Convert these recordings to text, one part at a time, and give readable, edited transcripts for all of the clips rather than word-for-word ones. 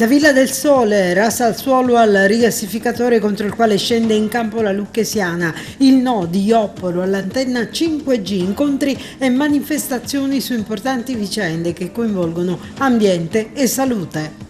Da Villa del Sole, rasa al suolo al rigassificatore contro il quale scende in campo la Lucchesiana, il no di Ioppolo all'antenna 5G, incontri e manifestazioni su importanti vicende che coinvolgono ambiente e salute.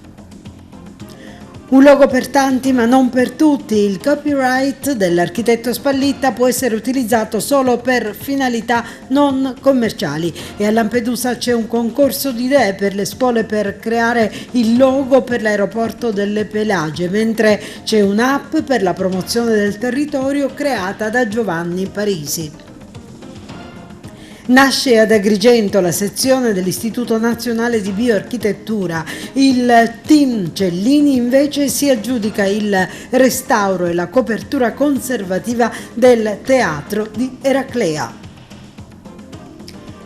Un logo per tanti ma non per tutti. Il copyright dell'architetto Spallitta può essere utilizzato solo per finalità non commerciali e a Lampedusa c'è un concorso di idee per le scuole per creare il logo per l'aeroporto delle Pelagie, mentre c'è un'app per la promozione del territorio creata da Giovanni Parisi. Nasce ad Agrigento la sezione dell'Istituto Nazionale di Bioarchitettura. Il team Cellini invece si aggiudica il restauro e la copertura conservativa del teatro di Eraclea.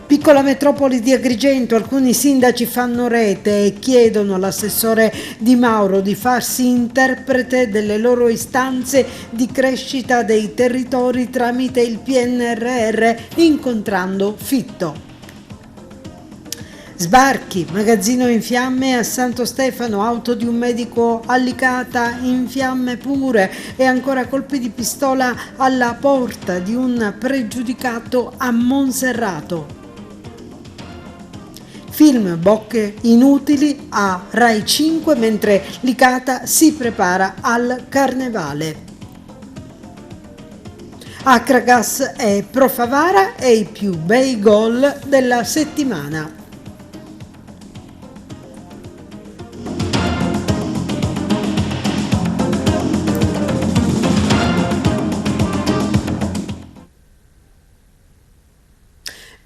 Piccola metropoli di Agrigento, alcuni sindaci fanno rete e chiedono all'assessore Di Mauro di farsi interprete delle loro istanze di crescita dei territori tramite il PNRR, incontrando Fitto. Sbarchi, magazzino in fiamme a Santo Stefano, auto di un medico allicata in fiamme pure e ancora colpi di pistola alla porta di un pregiudicato a Monserrato. Film bocche inutili a Rai 5 mentre Licata si prepara al carnevale. Akragas e Profavara e i più bei gol della settimana.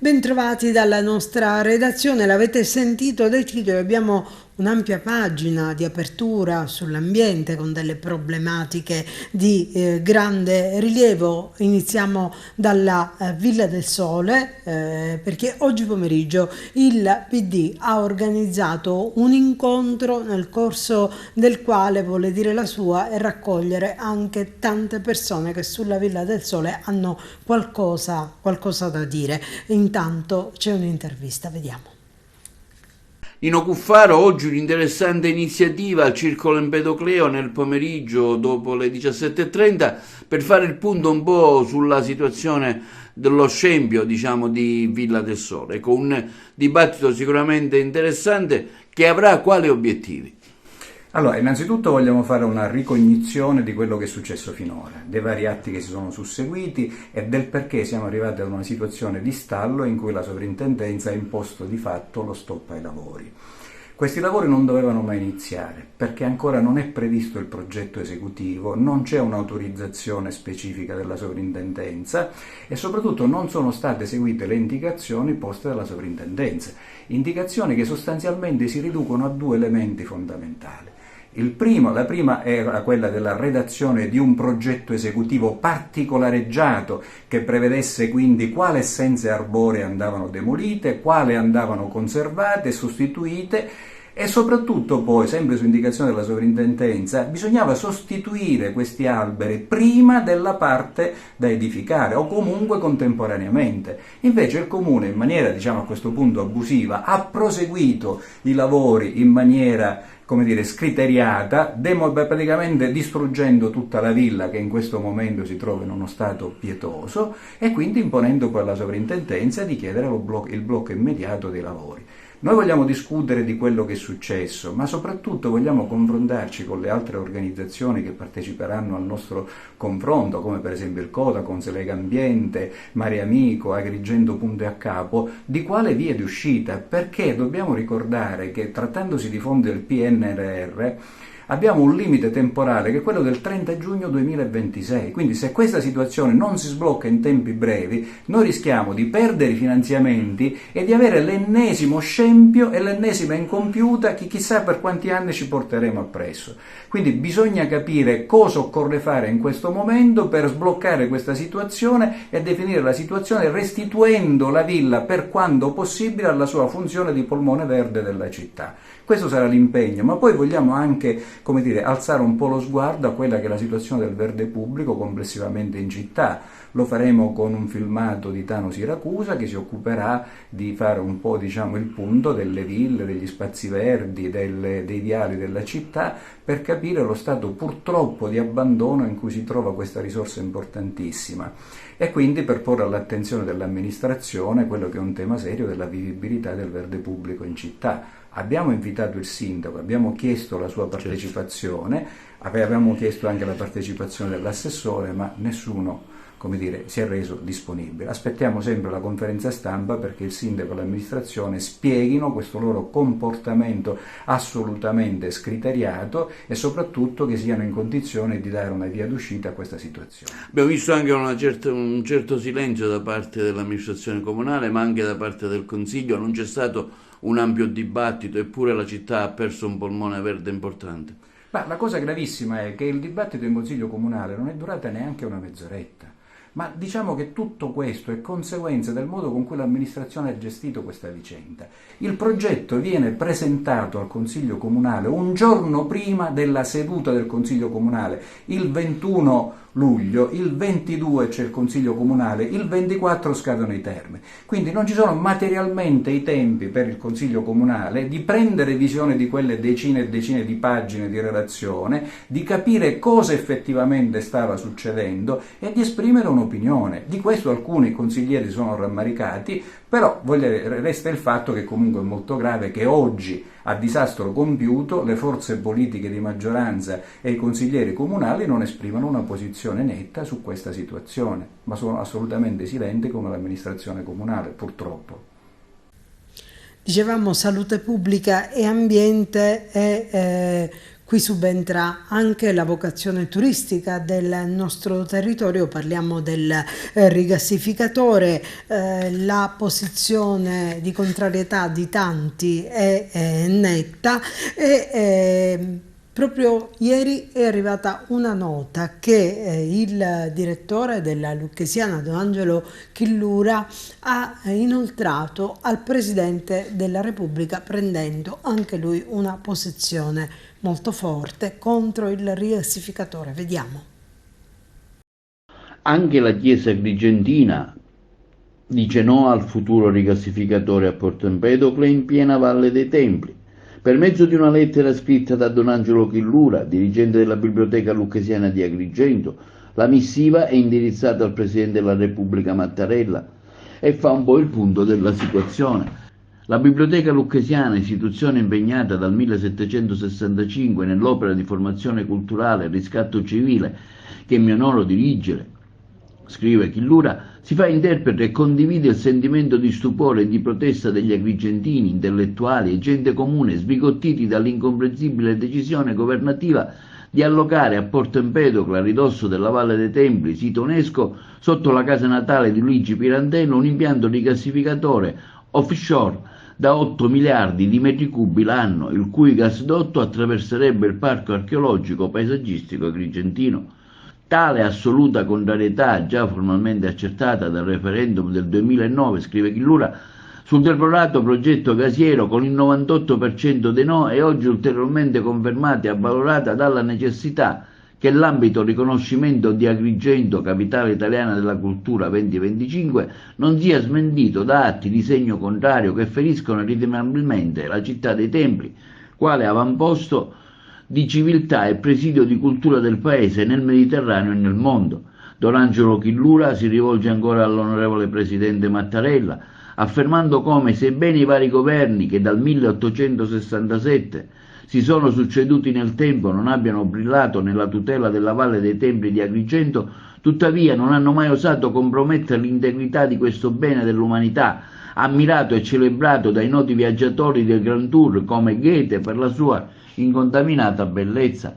Bentrovati dalla nostra redazione, l'avete sentito dai titoli, abbiamo un'ampia pagina di apertura sull'ambiente con delle problematiche di grande rilievo. Iniziamo dalla Villa del Sole perché oggi pomeriggio il PD ha organizzato un incontro nel corso del quale vuole dire la sua e raccogliere anche tante persone che sulla Villa del Sole hanno qualcosa da dire. Intanto c'è un'intervista, vediamo. In Ocuffaro oggi un'interessante iniziativa al Circolo Empedocleo nel pomeriggio dopo le 17:30 per fare il punto un po' sulla situazione dello scempio, di Villa del Sole, con un dibattito sicuramente interessante che avrà quali obiettivi? Allora, innanzitutto vogliamo fare una ricognizione di quello che è successo finora, dei vari atti che si sono susseguiti e del perché siamo arrivati ad una situazione di stallo in cui la sovrintendenza ha imposto di fatto lo stop ai lavori. Questi lavori non dovevano mai iniziare perché ancora non è previsto il progetto esecutivo, non c'è un'autorizzazione specifica della sovrintendenza e soprattutto non sono state eseguite le indicazioni poste dalla sovrintendenza, indicazioni che sostanzialmente si riducono a due elementi fondamentali. La prima era quella della redazione di un progetto esecutivo particolareggiato che prevedesse quindi quali essenze arboree andavano demolite, quali andavano conservate, sostituite e soprattutto poi, sempre su indicazione della sovrintendenza, bisognava sostituire questi alberi prima della parte da edificare o comunque contemporaneamente. Invece il Comune, in maniera a questo punto abusiva, ha proseguito i lavori in maniera scriteriata, praticamente distruggendo tutta la villa che in questo momento si trova in uno stato pietoso e quindi imponendo poi alla sovrintendenza di chiedere il blocco immediato dei lavori. Noi vogliamo discutere di quello che è successo, ma soprattutto vogliamo confrontarci con le altre organizzazioni che parteciperanno al nostro confronto, come per esempio il Codacons, Lega Ambiente, Mare Amico, Agrigento Punto e a Capo, di quale via di uscita, perché dobbiamo ricordare che trattandosi di fondi del PNRR abbiamo un limite temporale che è quello del 30 giugno 2026, quindi se questa situazione non si sblocca in tempi brevi, noi rischiamo di perdere i finanziamenti e di avere l'ennesimo scempio e l'ennesima incompiuta che chissà per quanti anni ci porteremo appresso. Quindi bisogna capire cosa occorre fare in questo momento per sbloccare questa situazione e definire la situazione restituendo la villa per quanto possibile alla sua funzione di polmone verde della città. Questo sarà l'impegno, ma poi vogliamo anche alzare un po' lo sguardo a quella che è la situazione del verde pubblico complessivamente in città. lo faremo con un filmato di Tano Siracusa che si occuperà di fare un po', diciamo, il punto delle ville, degli spazi verdi, dei viali della città, per capire lo stato purtroppo di abbandono in cui si trova questa risorsa importantissima, e quindi per porre all'attenzione dell'amministrazione quello che è un tema serio della vivibilità del verde pubblico in città. Abbiamo invitato il sindaco, abbiamo chiesto la sua partecipazione, avevamo chiesto anche la partecipazione dell'assessore, ma nessuno, come dire, si è reso disponibile. Aspettiamo sempre la conferenza stampa perché il sindaco e l'amministrazione spieghino questo loro comportamento assolutamente scriteriato e soprattutto che siano in condizione di dare una via d'uscita a questa situazione. Abbiamo visto anche un certo silenzio da parte dell'amministrazione comunale, ma anche da parte del Consiglio. Non c'è stato un ampio dibattito, eppure la città ha perso un polmone verde importante. Ma la cosa gravissima è che il dibattito in Consiglio Comunale non è durata neanche una mezz'oretta. Ma diciamo che tutto questo è conseguenza del modo con cui l'amministrazione ha gestito questa vicenda. Il progetto viene presentato al Consiglio Comunale un giorno prima della seduta del Consiglio Comunale, il 21 luglio, il 22 c'è il Consiglio Comunale, il 24 scadono i termini. Quindi non ci sono materialmente i tempi per il Consiglio Comunale di prendere visione di quelle decine e decine di pagine di relazione, di capire cosa effettivamente stava succedendo e di esprimere un'opinione. Di questo alcuni consiglieri sono rammaricati, però resta il fatto che comunque è molto grave che oggi, a disastro compiuto, le forze politiche di maggioranza e i consiglieri comunali non esprimano una posizione netta su questa situazione, ma sono assolutamente silenti come l'amministrazione comunale, purtroppo. Dicevamo salute pubblica e ambiente e qui subentra anche la vocazione turistica del nostro territorio, parliamo del rigassificatore, la posizione di contrarietà di tanti è netta e proprio ieri è arrivata una nota che il direttore della Lucchesiana, Don Angelo Chillura, ha inoltrato al Presidente della Repubblica, prendendo anche lui una posizione molto forte contro il rigassificatore. Vediamo. Anche la Chiesa Agrigentina dice no al futuro rigassificatore a Porto Empedocle in piena Valle dei Templi. Per mezzo di una lettera scritta da Don Angelo Chillura, dirigente della Biblioteca Lucchesiana di Agrigento, la missiva è indirizzata al Presidente della Repubblica Mattarella e fa un po' il punto della situazione. La Biblioteca Lucchesiana, istituzione impegnata dal 1765 nell'opera di formazione culturale e riscatto civile che mi onoro dirigere, scrive Chillura, si fa interprete e condivide il sentimento di stupore e di protesta degli agrigentini, intellettuali e gente comune sbigottiti dall'incomprensibile decisione governativa di allocare a Porto Empedocle, a ridosso della Valle dei Templi, sito UNESCO, sotto la casa natale di Luigi Pirandello, un impianto rigassificatore offshore da 8 miliardi di metri cubi l'anno, il cui gasdotto attraverserebbe il parco archeologico paesaggistico agrigentino. Tale assoluta contrarietà, già formalmente accertata dal referendum del 2009, scrive Chillura, sul deplorato progetto gasiero con il 98% dei no è oggi ulteriormente confermata e avvalorata dalla necessità che l'ambito riconoscimento di Agrigento, capitale italiana della cultura 2025, non sia smentito da atti di segno contrario che feriscono irrimediabilmente la città dei templi, quale avamposto di civiltà e presidio di cultura del paese nel Mediterraneo e nel mondo. Don Angelo Chillura si rivolge ancora all'onorevole Presidente Mattarella, affermando come, sebbene i vari governi che dal 1867 si sono succeduti nel tempo non abbiano brillato nella tutela della Valle dei Templi di Agrigento, tuttavia non hanno mai osato compromettere l'integrità di questo bene dell'umanità, ammirato e celebrato dai noti viaggiatori del Grand Tour come Goethe per la sua incontaminata bellezza.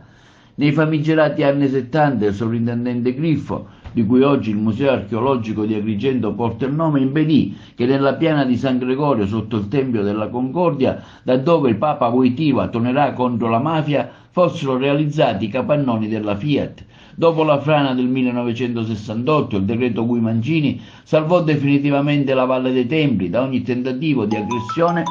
Nei famigerati anni 70 il sovrintendente Griffo, di cui oggi il Museo Archeologico di Agrigento porta il nome, impedì che nella piana di San Gregorio, sotto il Tempio della Concordia, da dove il Papa Wojtyła tornerà contro la mafia, fossero realizzati i capannoni della Fiat. Dopo la frana del 1968, il decreto Gui Mancini salvò definitivamente la Valle dei Templi da ogni tentativo di aggressione,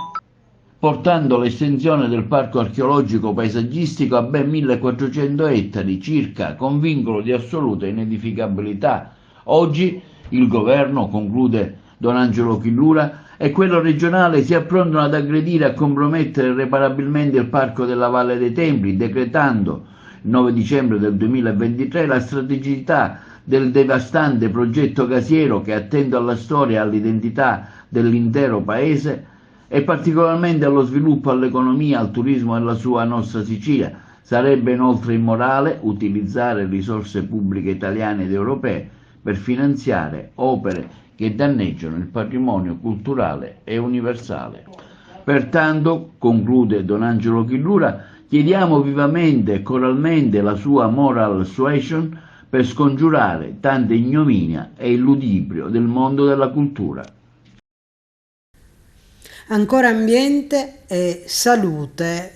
portando l'estensione del parco archeologico paesaggistico a ben 1400 ettari circa, con vincolo di assoluta inedificabilità. Oggi il governo, conclude Don Angelo Chillura, e quello regionale si approntano ad aggredire e a compromettere irreparabilmente il Parco della Valle dei Templi, decretando il 9 dicembre del 2023 la strategicità del devastante progetto gasiero che, attento alla storia e all'identità dell'intero paese e particolarmente allo sviluppo, all'economia, al turismo e alla sua nostra Sicilia. Sarebbe inoltre immorale utilizzare risorse pubbliche italiane ed europee per finanziare opere che danneggiano il patrimonio culturale e universale. Pertanto, conclude Don Angelo Chillura, chiediamo vivamente e coralmente la sua moral suasion per scongiurare tanta ignominia e il ludibrio del mondo della cultura. Ancora ambiente e salute.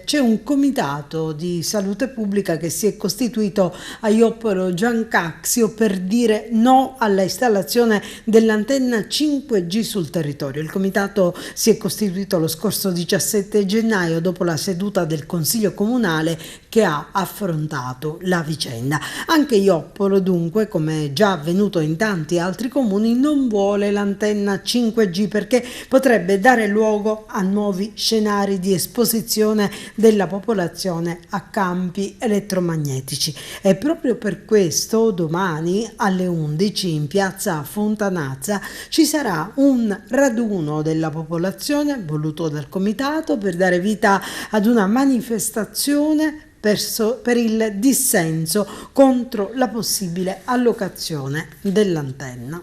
C'è un comitato di salute pubblica che si è costituito a Ioppolo Giancaxio per dire no alla installazione dell'antenna 5G sul territorio. Il comitato si è costituito lo scorso 17 gennaio dopo la seduta del Consiglio Comunale che ha affrontato la vicenda. Anche Ioppolo, dunque, come già avvenuto in tanti altri comuni, non vuole l'antenna 5G perché potrebbe dare luogo a nuovi scenari di esposizione della popolazione a campi elettromagnetici. E proprio per questo domani alle 11 in piazza Fontanazza ci sarà un raduno della popolazione voluto dal comitato per dare vita ad una manifestazione per il dissenso contro la possibile allocazione dell'antenna.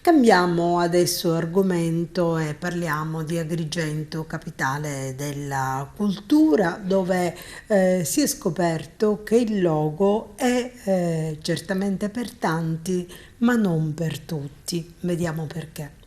Cambiamo adesso argomento e parliamo di Agrigento, capitale della cultura, dove si è scoperto che il logo è certamente per tanti, ma non per tutti. Vediamo perché.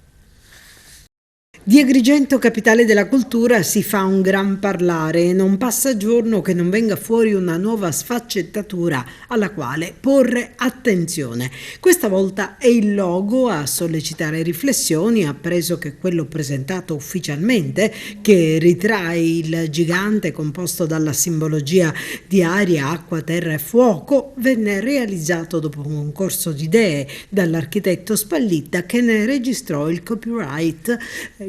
Di Agrigento, capitale della cultura, si fa un gran parlare e non passa giorno che non venga fuori una nuova sfaccettatura alla quale porre attenzione. Questa volta è il logo a sollecitare riflessioni, appreso che quello presentato ufficialmente, che ritrae il gigante composto dalla simbologia di aria, acqua, terra e fuoco, venne realizzato dopo un concorso di idee dall'architetto Spallitta, che ne registrò il copyright,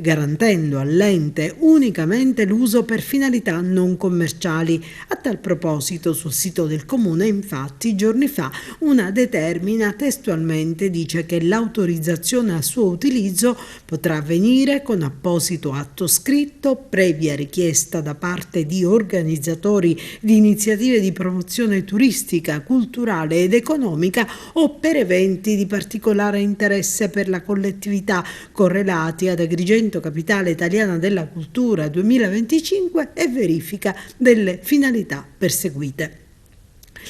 garantendo all'ente unicamente l'uso per finalità non commerciali. A tal proposito, sul sito del comune, infatti, giorni fa una determina testualmente dice che l'autorizzazione al suo utilizzo potrà avvenire con apposito atto scritto, previa richiesta da parte di organizzatori di iniziative di promozione turistica, culturale ed economica o per eventi di particolare interesse per la collettività correlati ad Agrigento, capitale italiana della cultura 2025, e verifica delle finalità perseguite.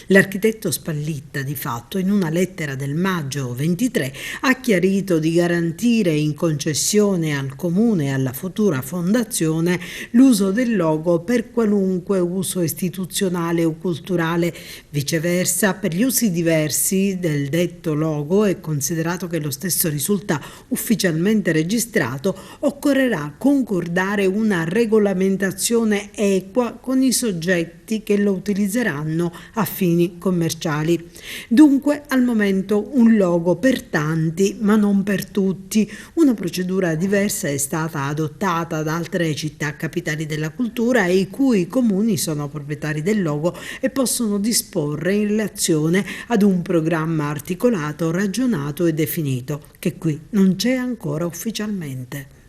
L'architetto Spallitta, di fatto, in una lettera del maggio 23, ha chiarito di garantire in concessione al comune e alla futura fondazione l'uso del logo per qualunque uso istituzionale o culturale. Viceversa, per gli usi diversi del detto logo, e considerato che lo stesso risulta ufficialmente registrato, occorrerà concordare una regolamentazione equa con i soggetti che lo utilizzeranno a fini commerciali. Dunque, al momento un logo per tanti, ma non per tutti. Una procedura diversa è stata adottata da altre città capitali della cultura e i cui comuni sono proprietari del logo e possono disporre in relazione ad un programma articolato, ragionato e definito, che qui non c'è ancora ufficialmente.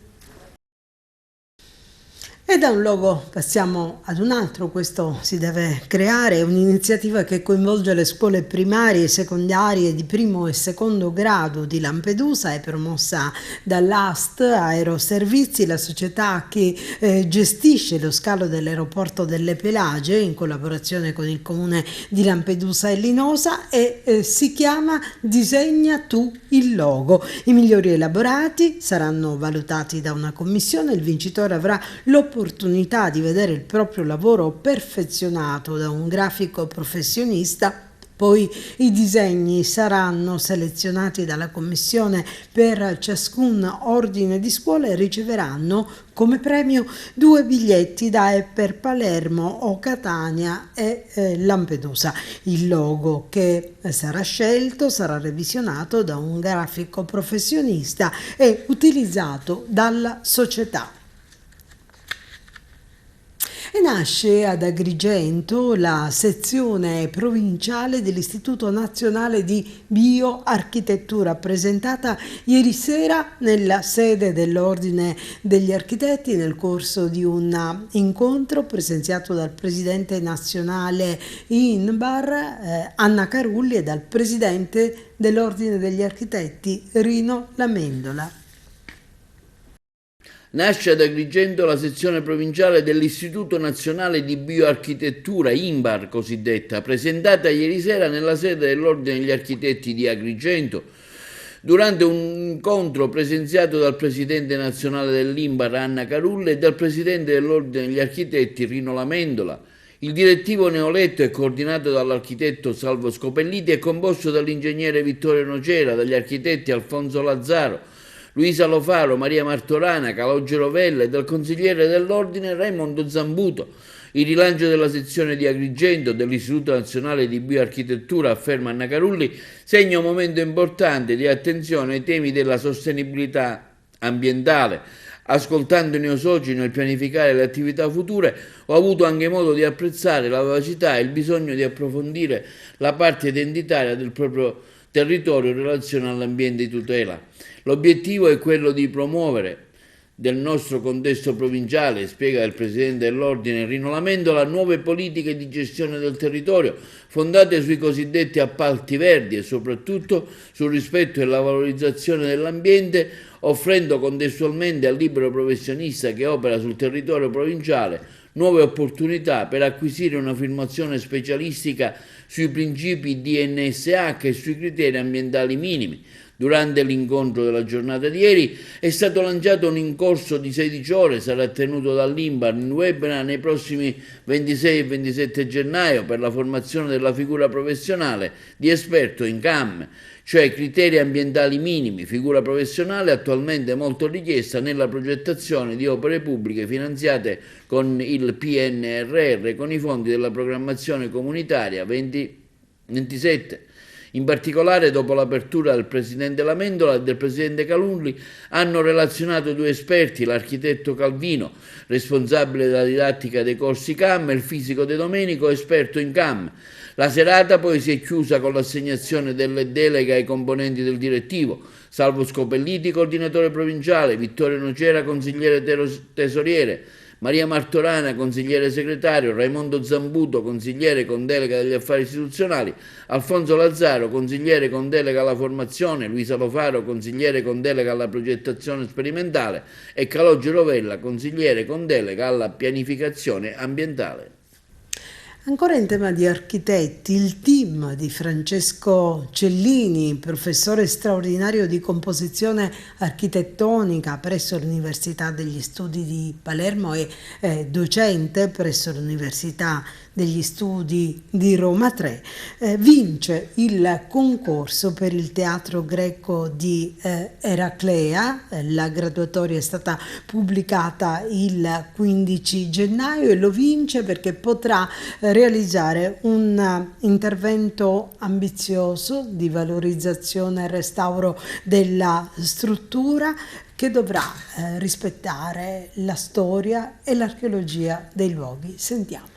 E da un logo passiamo ad un altro. Questo si deve creare, è un'iniziativa che coinvolge le scuole primarie e secondarie di primo e secondo grado di Lampedusa, è promossa dall'AST Aeroservizi, la società che gestisce lo scalo dell'aeroporto delle Pelagie in collaborazione con il comune di Lampedusa e Linosa, e si chiama Disegna tu il logo. I migliori elaborati saranno valutati da una commissione, il vincitore avrà l'opportunità di vedere il proprio lavoro perfezionato da un grafico professionista Poi i disegni saranno selezionati dalla commissione per ciascun ordine di scuola e riceveranno come premio 2 biglietti da e per Palermo o Catania e Lampedusa. Il logo che sarà scelto sarà revisionato da un grafico professionista e utilizzato dalla società. E nasce ad Agrigento la sezione provinciale dell'Istituto Nazionale di Bioarchitettura, presentata ieri sera nella sede dell'Ordine degli Architetti nel corso di un incontro presenziato dal presidente nazionale INBAR Anna Carulli e dal presidente dell'Ordine degli Architetti Rino Lamendola. Nasce ad Agrigento la sezione provinciale dell'Istituto Nazionale di Bioarchitettura, INBAR cosiddetta, presentata ieri sera nella sede dell'Ordine degli Architetti di Agrigento, durante un incontro presenziato dal presidente nazionale dell'INBAR Anna Carulli e dal presidente dell'Ordine degli Architetti Rino Lamendola. Il direttivo neoletto è coordinato dall'architetto Salvo Scopelliti e composto dall'ingegnere Vittorio Nocera, dagli architetti Alfonso Lazzaro, Luisa Lofaro, Maria Martorana, Calogero Rovella e dal consigliere dell'Ordine Raimondo Zambuto. Il rilancio della sezione di Agrigento dell'Istituto Nazionale di Bioarchitettura, afferma Anna Carulli, segna un momento importante di attenzione ai temi della sostenibilità ambientale. Ascoltando i neosoci nel pianificare le attività future, ho avuto anche modo di apprezzare la vivacità e il bisogno di approfondire la parte identitaria del proprio territorio in relazione all'ambiente di tutela. L'obiettivo è quello di promuovere del nostro contesto provinciale, spiega il presidente dell'Ordine Rino Lamendola, nuove politiche di gestione del territorio fondate sui cosiddetti appalti verdi e soprattutto sul rispetto e la valorizzazione dell'ambiente, offrendo contestualmente al libero professionista che opera sul territorio provinciale nuove opportunità per acquisire una formazione specialistica sui principi DNSH e sui criteri ambientali minimi. Durante l'incontro della giornata di ieri è stato lanciato un incorso di 16 ore, sarà tenuto dall'INBAR in webinar nei prossimi 26 e 27 gennaio per la formazione della figura professionale di esperto in CAM, cioè criteri ambientali minimi, figura professionale attualmente molto richiesta nella progettazione di opere pubbliche finanziate con il PNRR con i fondi della programmazione comunitaria 2027. In particolare, dopo l'apertura del presidente Lamendola e del presidente Calulli, hanno relazionato 2 esperti, l'architetto Calvino, responsabile della didattica dei corsi CAM, e il fisico De Domenico, esperto in CAM. La serata poi si è chiusa con l'assegnazione delle deleghe ai componenti del direttivo: Salvo Scopelliti, coordinatore provinciale, Vittorio Nocera, consigliere tesoriere, Maria Martorana, consigliere segretario, Raimondo Zambuto, consigliere con delega degli affari istituzionali, Alfonso Lazzaro, consigliere con delega alla formazione, Luisa Lofaro, consigliere con delega alla progettazione sperimentale e Calogero Rovella, consigliere con delega alla pianificazione ambientale. Ancora in tema di architetti, il team di Francesco Cellini, professore straordinario di composizione architettonica presso l'Università degli Studi di Palermo e docente presso l'Università degli Studi di Roma 3, vince il concorso per il Teatro Greco di Eraclea. La graduatoria è stata pubblicata il 15 gennaio e lo vince perché potrà realizzare un intervento ambizioso di valorizzazione e restauro della struttura che dovrà rispettare la storia e l'archeologia dei luoghi. Sentiamo.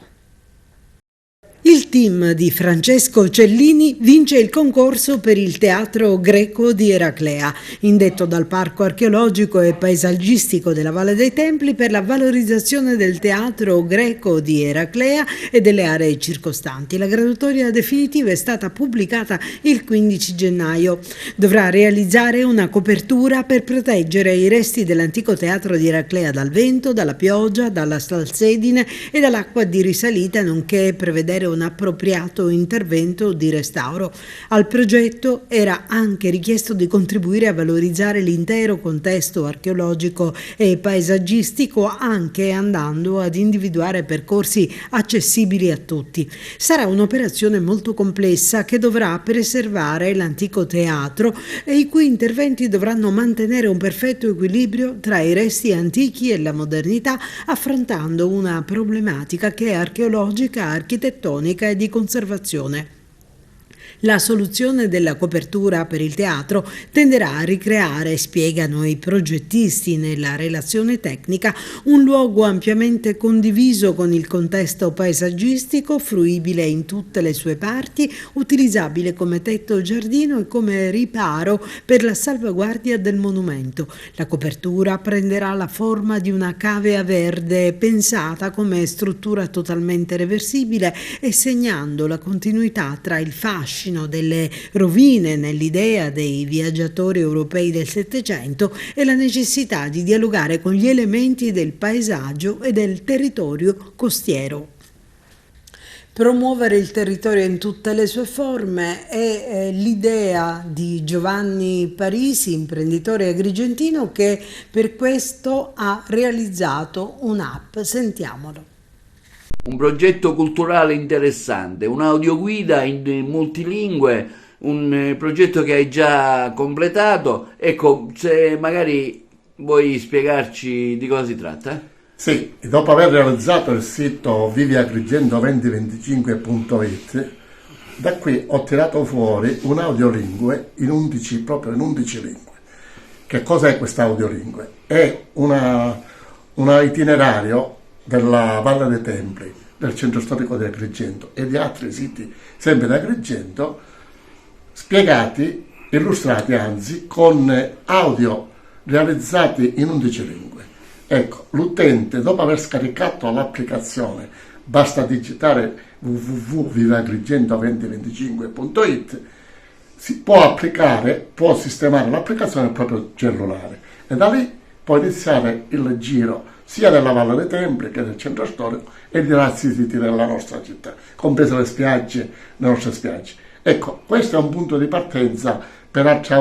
Il team di Francesco Cellini vince il concorso per il Teatro Greco di Eraclea, indetto dal Parco Archeologico e Paesaggistico della Valle dei Templi per la valorizzazione del Teatro Greco di Eraclea e delle aree circostanti. La graduatoria definitiva è stata pubblicata il 15 gennaio. Dovrà realizzare una copertura per proteggere i resti dell'antico teatro di Eraclea dal vento, dalla pioggia, dalla salsedine e dall'acqua di risalita, nonché prevedere una appropriato intervento di restauro. Al progetto era anche richiesto di contribuire a valorizzare l'intero contesto archeologico e paesaggistico, anche andando ad individuare percorsi accessibili a tutti. Sarà un'operazione molto complessa che dovrà preservare l'antico teatro e i cui interventi dovranno mantenere un perfetto equilibrio tra i resti antichi e la modernità, affrontando una problematica che è archeologica, architettonica e di conservazione. La soluzione della copertura per il teatro tenderà a ricreare, spiegano i progettisti nella relazione tecnica, un luogo ampiamente condiviso con il contesto paesaggistico, fruibile in tutte le sue parti, utilizzabile come tetto giardino e come riparo per la salvaguardia del monumento. La copertura prenderà la forma di una cavea verde pensata come struttura totalmente reversibile e segnando la continuità tra il fascino delle rovine nell'idea dei viaggiatori europei del Settecento e la necessità di dialogare con gli elementi del paesaggio e del territorio costiero. Promuovere il territorio in tutte le sue forme è l'idea di Giovanni Parisi, imprenditore agrigentino, che per questo ha realizzato un'app. Sentiamolo. Un progetto culturale interessante, un'audioguida in multilingue, un progetto che hai già completato. Ecco, se magari vuoi spiegarci di cosa si tratta? Sì, dopo aver realizzato il sito viviagrigento2025.it, da qui ho tirato fuori un'audiolingue proprio in 11 lingue. Che cos'è questa audiolingue? È un itinerario della Valle dei Templi, del centro storico di Agrigento e di altri siti sempre di Agrigento, spiegati, illustrati anzi, con audio realizzati in 11 lingue. Ecco, l'utente, dopo aver scaricato l'applicazione, basta digitare www.viviagrigento2025.it, si può sistemare l'applicazione nel proprio cellulare e da lì può iniziare il giro sia della Valle dei Templi che del centro storico e di altri siti della nostra città, comprese le nostre spiagge. Ecco, questo è un punto di partenza per altre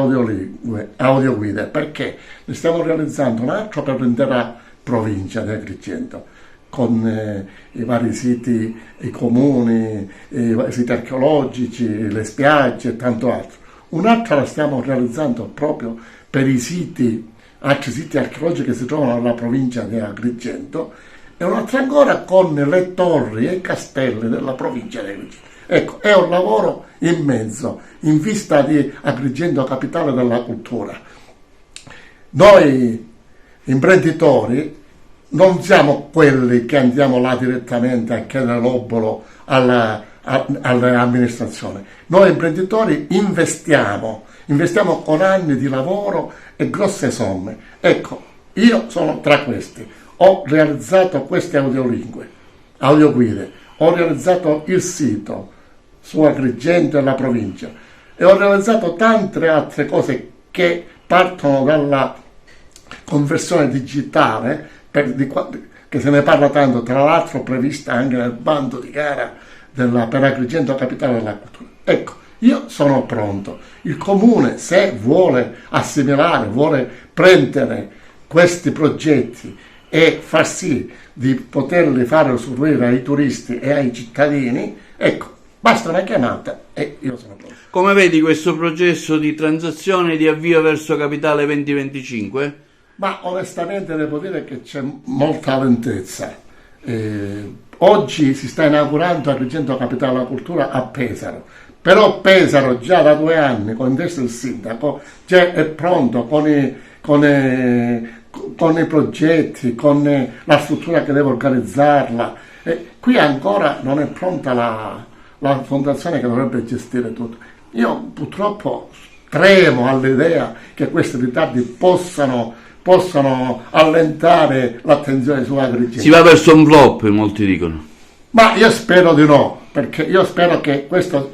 audioguide, perché ne stiamo realizzando un altro per l'intera provincia di Agrigento, con i vari siti, i comuni, i siti archeologici, le spiagge e tanto altro. Un'altra la stiamo realizzando proprio per altri siti archeologici che si trovano nella provincia di Agrigento e un'altra ancora con le torri e i castelli della provincia di Agrigento. Ecco, è un lavoro immenso in vista di Agrigento capitale della cultura. Noi imprenditori non siamo quelli che andiamo là direttamente a chiedere l'obolo all'amministrazione. Noi imprenditori investiamo con anni di lavoro e grosse somme. Ecco, io sono tra questi. Ho realizzato queste audioguide, ho realizzato il sito su Agrigento e la provincia e ho realizzato tante altre cose che partono dalla conversione digitale, che se ne parla tanto, tra l'altro prevista anche nel bando di gara per Agrigento capitale della cultura. Ecco, io sono pronto. Il comune, se vuole assimilare, vuole prendere questi progetti e far sì di poterli fare usufruire ai turisti e ai cittadini, ecco, basta una chiamata e io sono pronto. Come vedi questo processo di transazione di avvio verso Capitale 2025? Ma onestamente devo dire che c'è molta lentezza. Oggi si sta inaugurando Agrigento Capitale della Cultura a Pesaro, però Pesaro già da 2 anni, con il testo del sindaco, già è pronto con i progetti, con la struttura che deve organizzarla. Qui ancora non è pronta la fondazione che dovrebbe gestire tutto. Io purtroppo tremo all'idea che questi ritardi possano allentare l'attenzione su Agrigento. Si va verso un flop, molti dicono. Ma io spero di no, perché io spero che questa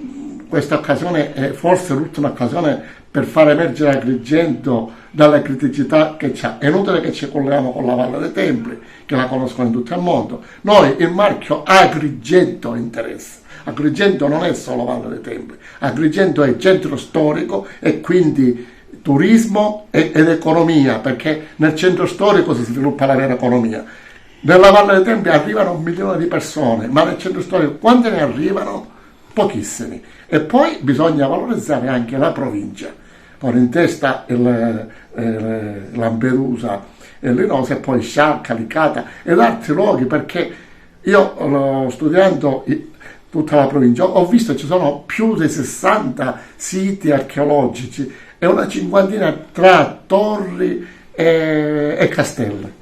occasione è forse l'ultima occasione per far emergere Agrigento dalle criticità che c'ha. È inutile che ci colleghiamo con la Valle dei Templi, che la conoscono in tutto il mondo. Noi il marchio Agrigento interessa. Agrigento non è solo Valle dei Templi, Agrigento è centro storico e quindi turismo ed economia, perché nel centro storico si sviluppa la vera economia. Nella Valle dei Templi arrivano 1 milione di persone, ma nel centro storico quante ne arrivano? Pochissimi. E poi bisogna valorizzare anche la provincia, con in testa Lampedusa e Linosa, e poi Sciacca, Licata ed altri luoghi, perché io studiando tutta la provincia ho visto che ci sono più di 60 siti archeologici e una cinquantina tra torri e castelli.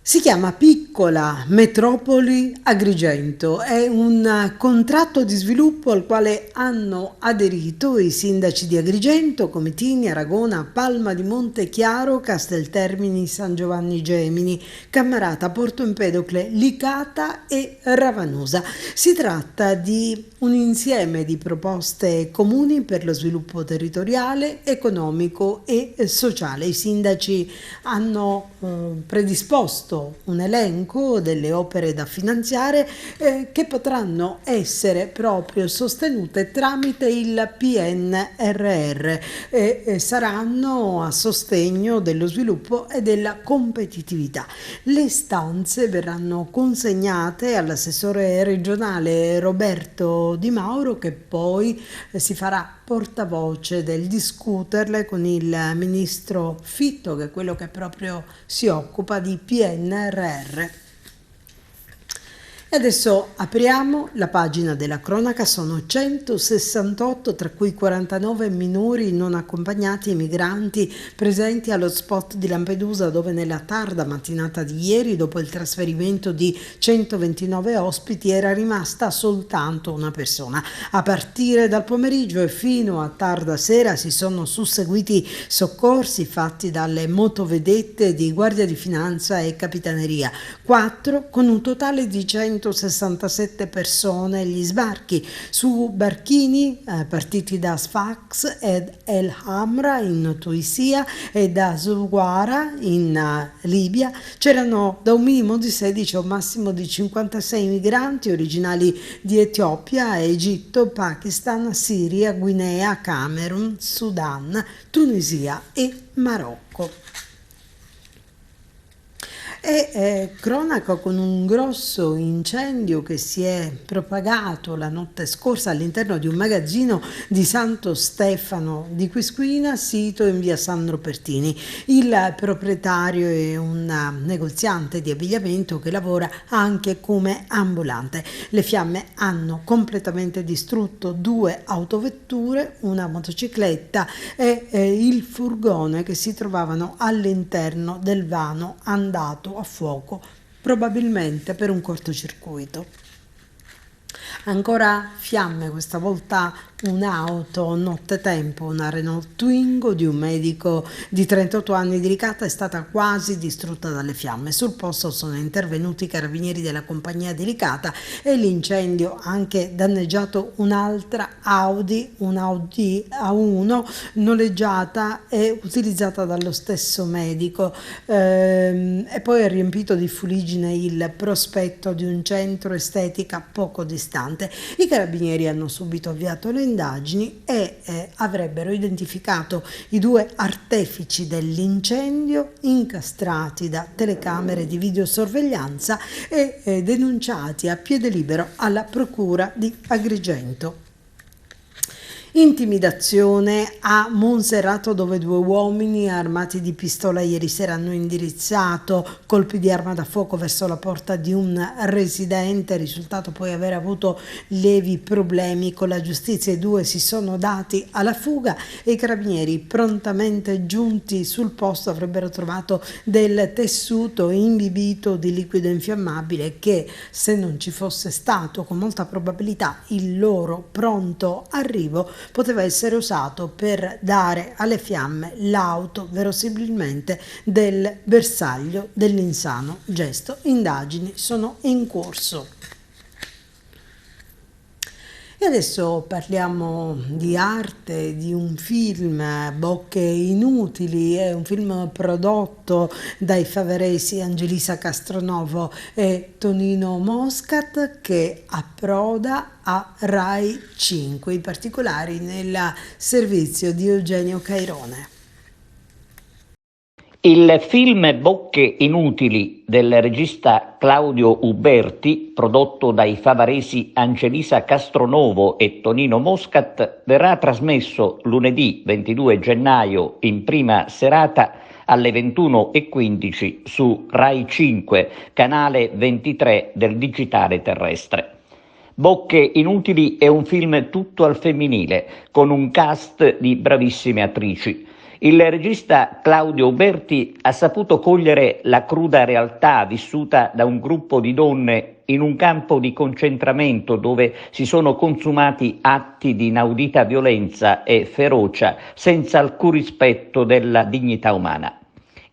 Si chiama Piccola Metropoli Agrigento, è un contratto di sviluppo al quale hanno aderito i sindaci di Agrigento, Comitini, Aragona, Palma di Montechiaro, Casteltermini, San Giovanni Gemini, Cammarata, Porto Empedocle, Licata e Ravanosa. Si tratta di un insieme di proposte comuni per lo sviluppo territoriale, economico e sociale. I sindaci hanno predisposto un elenco delle opere da finanziare che potranno essere proprio sostenute tramite il PNRR e saranno a sostegno dello sviluppo e della competitività. Le istanze verranno consegnate all'assessore regionale Roberto Di Mauro, che poi si farà portavoce del discuterle con il ministro Fitto, che è quello che proprio si occupa di PNRR. E adesso apriamo la pagina della cronaca. Sono 168, tra cui 49 minori non accompagnati e migranti presenti allo spot di Lampedusa, dove nella tarda mattinata di ieri, dopo il trasferimento di 129 ospiti, era rimasta soltanto una persona. A partire dal pomeriggio e fino a tarda sera si sono susseguiti soccorsi fatti dalle motovedette di Guardia di Finanza e Capitaneria, 4 con un totale di 167 persone. Gli sbarchi su barchini partiti da Sfax ed El Hamra in Tunisia e da Zuwara in Libia c'erano da un minimo di 16 a un massimo di 56 migranti originali di Etiopia, Egitto, Pakistan, Siria, Guinea, Camerun, Sudan, Tunisia e Marocco. E cronaca con un grosso incendio che si è propagato la notte scorsa all'interno di un magazzino di Santo Stefano di Quisquina, sito in via Sandro Pertini. Il proprietario è un negoziante di abbigliamento che lavora anche come ambulante. Le fiamme hanno completamente distrutto 2 autovetture, una motocicletta e il furgone che si trovavano all'interno del vano andato a fuoco, probabilmente per un cortocircuito. Ancora fiamme, questa volta un'auto nottetempo, una Renault Twingo di un medico di 38 anni di Licata, è stata quasi distrutta dalle fiamme. Sul posto sono intervenuti i carabinieri della compagnia di Licata e l'incendio ha anche danneggiato un'altra Audi, un'Audi A1 noleggiata e utilizzata dallo stesso medico, e poi ha riempito di fuliggine il prospetto di un centro estetica poco distante. I carabinieri hanno subito avviato le indagini e avrebbero identificato i 2 artefici dell'incendio, incastrati da telecamere di videosorveglianza e denunciati a piede libero alla procura di Agrigento. Intimidazione a Monserrato, dove 2 uomini armati di pistola ieri sera hanno indirizzato colpi di arma da fuoco verso la porta di un residente, risultato poi aver avuto lievi problemi con la giustizia. I 2 si sono dati alla fuga e i carabinieri, prontamente giunti sul posto, avrebbero trovato del tessuto imbibito di liquido infiammabile che, se non ci fosse stato con molta probabilità il loro pronto arrivo, poteva essere usato per dare alle fiamme l'auto, verosimilmente del bersaglio dell'insano gesto. Indagini sono in corso. E adesso parliamo di arte, di un film, Bocche Inutili, è un film prodotto dai favaresi Angelisa Castronovo e Tonino Moscat che approda a Rai 5, in particolare nel servizio di Eugenio Cairone. Il film Bocche Inutili del regista Claudio Uberti, prodotto dai favaresi Angelisa Castronovo e Tonino Moscat, verrà trasmesso lunedì 22 gennaio in prima serata alle 21:15 su Rai 5, canale 23 del digitale terrestre. Bocche Inutili è un film tutto al femminile, con un cast di bravissime attrici. Il regista Claudio Uberti ha saputo cogliere la cruda realtà vissuta da un gruppo di donne in un campo di concentramento dove si sono consumati atti di inaudita violenza e ferocia senza alcun rispetto della dignità umana.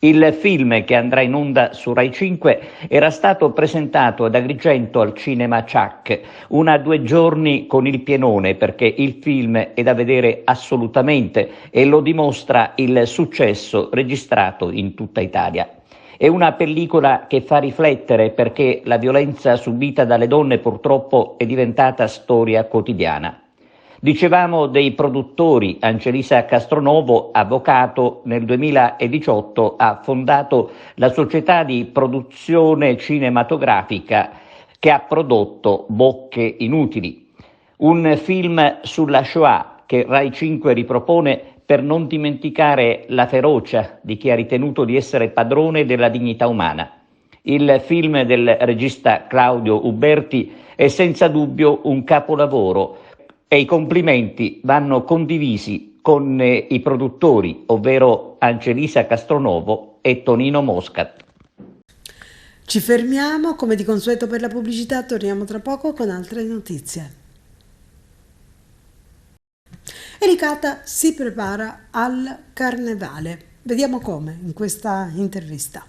Il film, che andrà in onda su Rai 5, era stato presentato ad Agrigento al Cinema Ciak, 2 giorni con il pienone, perché il film è da vedere assolutamente e lo dimostra il successo registrato in tutta Italia. È una pellicola che fa riflettere perché la violenza subita dalle donne purtroppo è diventata storia quotidiana. Dicevamo dei produttori. Angelisa Castronovo, avvocato, nel 2018 ha fondato la società di produzione cinematografica che ha prodotto Bocche Inutili, un film sulla Shoah che Rai 5 ripropone per non dimenticare la ferocia di chi ha ritenuto di essere padrone della dignità umana. Il film del regista Claudio Uberti è senza dubbio un capolavoro, e i complimenti vanno condivisi con i produttori, ovvero Angelisa Castronovo e Tonino Moscat. Ci fermiamo, come di consueto per la pubblicità, torniamo tra poco con altre notizie. Licata si prepara al carnevale. Vediamo come in questa intervista.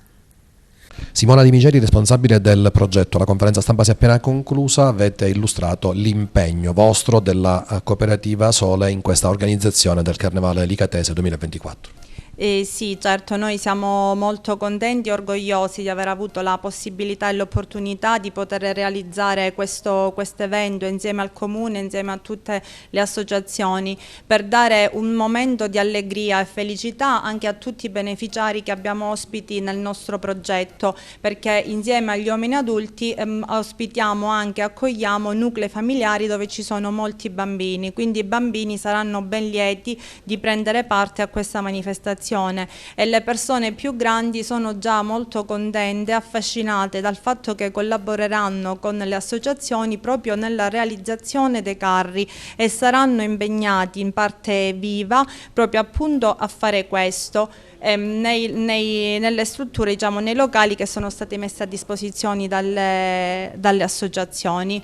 Simona Di Migeri, responsabile del progetto. La conferenza stampa si è appena conclusa, avete illustrato l'impegno vostro della cooperativa Sole in questa organizzazione del Carnevale Licatese 2024. Sì, certo, noi siamo molto contenti e orgogliosi di aver avuto la possibilità e l'opportunità di poter realizzare questo evento insieme al Comune, insieme a tutte le associazioni, per dare un momento di allegria e felicità anche a tutti i beneficiari che abbiamo ospiti nel nostro progetto, perché insieme agli uomini adulti ospitiamo anche, accogliamo nuclei familiari dove ci sono molti bambini, quindi i bambini saranno ben lieti di prendere parte a questa manifestazione. E le persone più grandi sono già molto contente e affascinate dal fatto che collaboreranno con le associazioni proprio nella realizzazione dei carri e saranno impegnati in parte viva proprio appunto a fare questo nelle strutture, diciamo, nei locali che sono stati messi a disposizione dalle associazioni.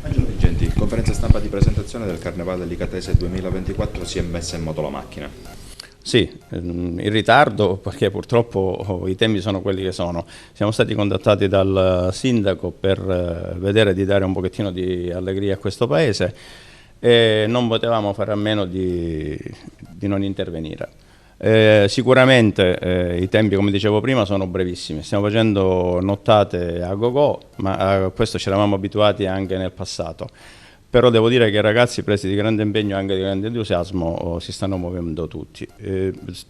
Angelo Vigenti, conferenza stampa di presentazione del Carnevale Licatese 2024, si è messa in moto la macchina. Sì, in ritardo perché purtroppo i tempi sono quelli che sono. Siamo stati contattati dal sindaco per vedere di dare un pochettino di allegria a questo paese e non potevamo fare a meno di non intervenire. Sicuramente i tempi, come dicevo prima, sono brevissimi. Stiamo facendo nottate a go-go, ma a questo ci eravamo abituati anche nel passato. Però devo dire che i ragazzi, presi di grande impegno e anche di grande entusiasmo, si stanno muovendo tutti.